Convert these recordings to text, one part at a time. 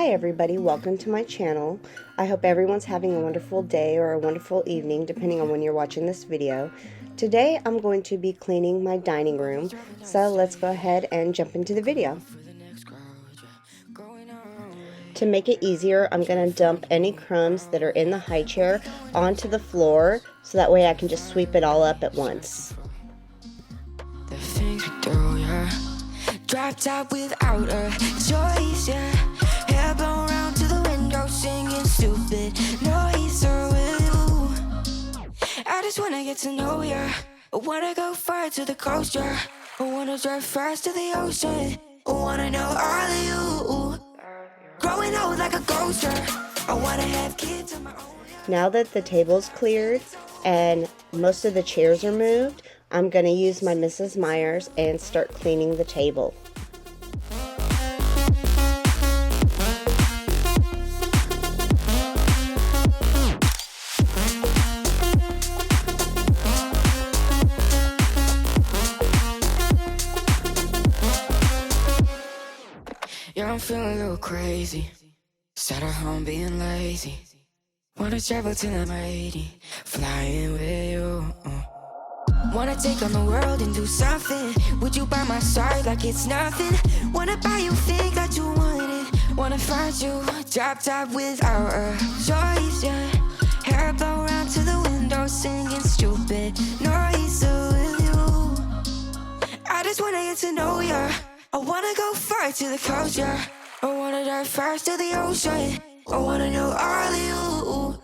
Hi everybody, welcome to my channel. I hope everyone's having a wonderful day or a wonderful evening depending on when you're watching this video. Today I'm going to be cleaning my dining room, so let's go ahead and jump into the video. To make it easier, I'm going to dump any crumbs that are in the high chair onto the floor so that way I can just sweep it all up at once. The things we do, yeah. Drop top without a choice, yeah. Hair blown round to the window, singing stupid noise with you. I just wanna get to know ya. I wanna go far to the coast, yeah. I wanna drive fast to the ocean. I wanna know all of you. Growing old like a ghost, yeah. I wanna have kids on my own. Now that the table's cleared and most of the chairs are moved, I'm going to use my Mrs. Myers and start cleaning the table. Yeah, I'm feeling a little crazy. Sat at home being lazy. Wanna travel till I'm 80, flying with you. Wanna take on the world and do something. Would you by my side like it's nothing? Wanna buy you things that you wanted. Wanna find you, drop top without a choice, yeah. Hair blow round to the window, singing stupid noise with you. I just wanna get to know ya. I wanna go far to the coast, yeah. I wanna dive fast to the ocean. I wanna know all of you.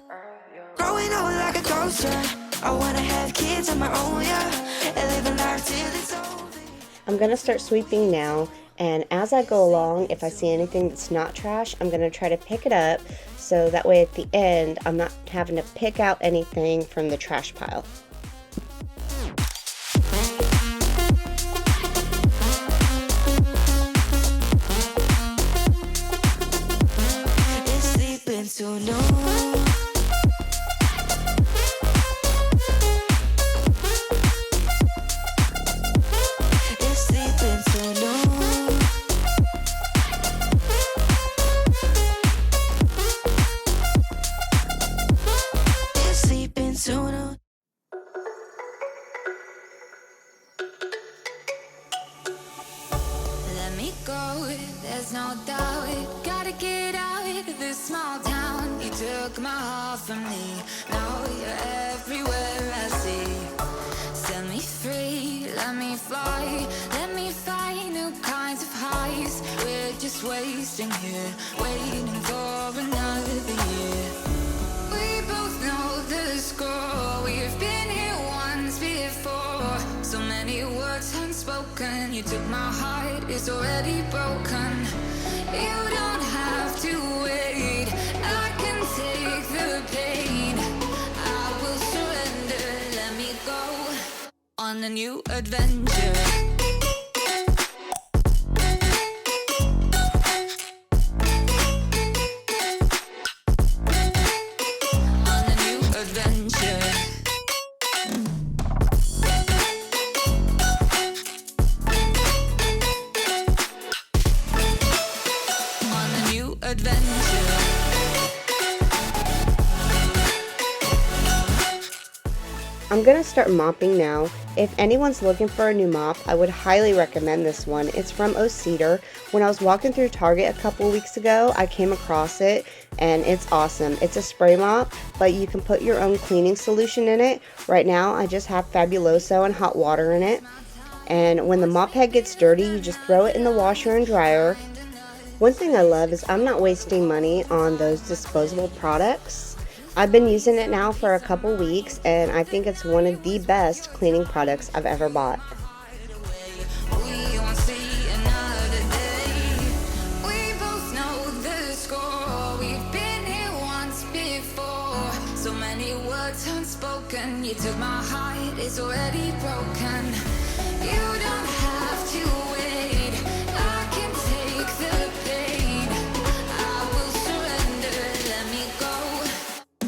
Growing old like a ghost, yeah. I wanna have kids on my own, yeah. And live a life till it's over. I'm going to start sweeping now, and as I go along, if I see anything that's not trash, I'm going to try to pick it up so that way at the end I'm not having to pick out anything from the trash pile. It's sleeping till noon. Let me go, there's no doubt. Gotta get out of this small town. You took my heart from me. Now you're everywhere I see. Set me free, let me fly. Let me find new kinds of highs. We're just wasting here, waiting for another year. We both know the score. We've been here once before. So many words unspoken. You took my heart, it's already broken. You don't have to wait. I can take the pain. I will surrender. Let me go on a new adventure. I'm going to start mopping now. If anyone's looking for a new mop, I would highly recommend this one. It's from Cedar. When I was walking through Target a couple weeks ago, I came across it and it's awesome. It's a spray mop, but you can put your own cleaning solution in it. Right now, I just have Fabuloso and hot water in it. And when the mop head gets dirty, you just throw it in the washer and dryer. One thing I love is I'm not wasting money on those disposable products. I've been using it now for a couple weeks, and I think it's one of the best cleaning products I've ever bought. Unspoken, you took my heart, it's already broken. You don't have to wait. I can take the pain. I will surrender. Let me go.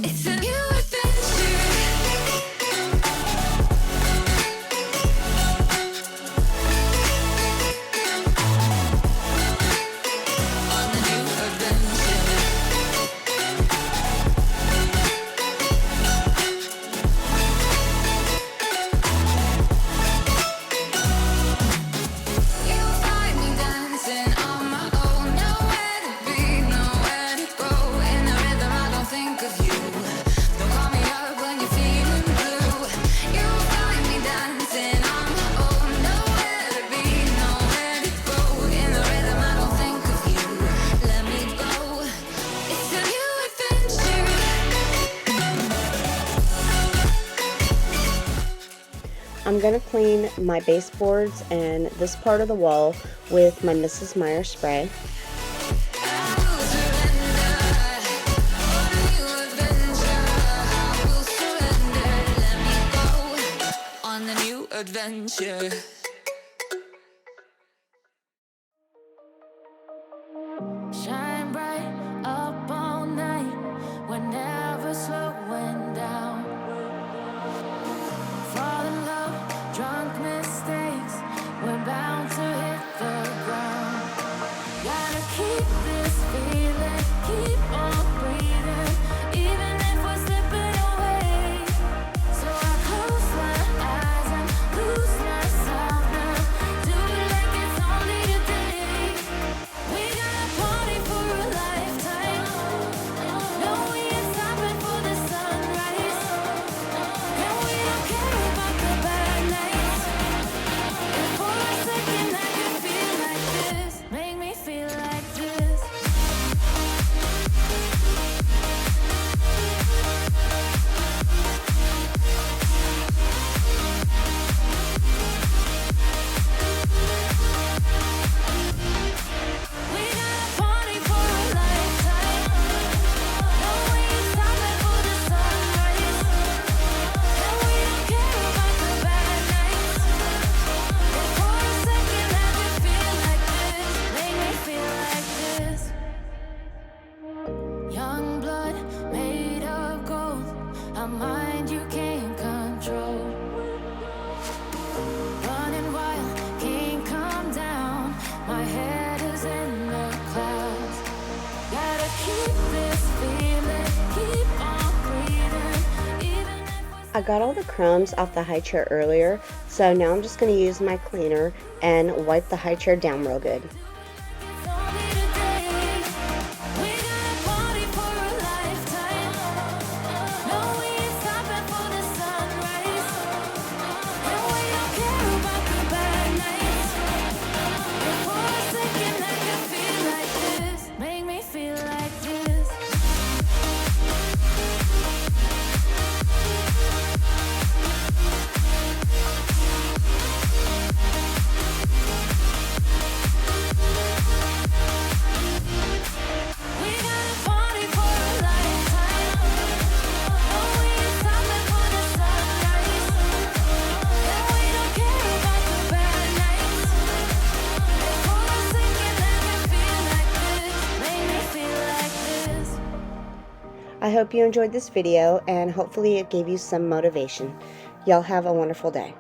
It's a new adventure. On a new adventure. I'm going to clean my baseboards and this part of the wall with my Mrs. Meyer spray. Adventure. Shine bright up all night, we're never slowing down. Fall in love, drunk mistakes, we're bound to hit the ground. Gotta keep this feeling, keep on breathing, even if we're slipping away. So I close my eyes and lose myself now. Do it like it's only today. We got a party for a lifetime. No, we ain't stopping for the sunrise. And we don't care about the bad nights. And for a second I can feel like this. Make me feel like this. We got a party for a lifetime. No, we ain't stopping for the sunrise. And we don't care about the bad nights. And for a second I can feel like this. Make me feel like this. Young blood made of gold, a mind you can't control. Running wild, can't come down. My head is in the clouds. Gotta keep this feeling, keep on breathing, even if I got all the crumbs off the high chair earlier, so now I'm just going to use my cleaner and wipe the high chair down real good. it's only today. We got a party for a lifetime. No, we ain't stopping for the sunrise. And we don't care about the bad nights. And for a second I can feel like this. Make me feel like this. We got a party for a lifetime. No, we ain't stopping for the sunrise. And we don't care about the bad nights. And for a second I can feel like this. Make me feel like this. I hope you enjoyed this video and hopefully it gave you some motivation. Y'all have a wonderful day.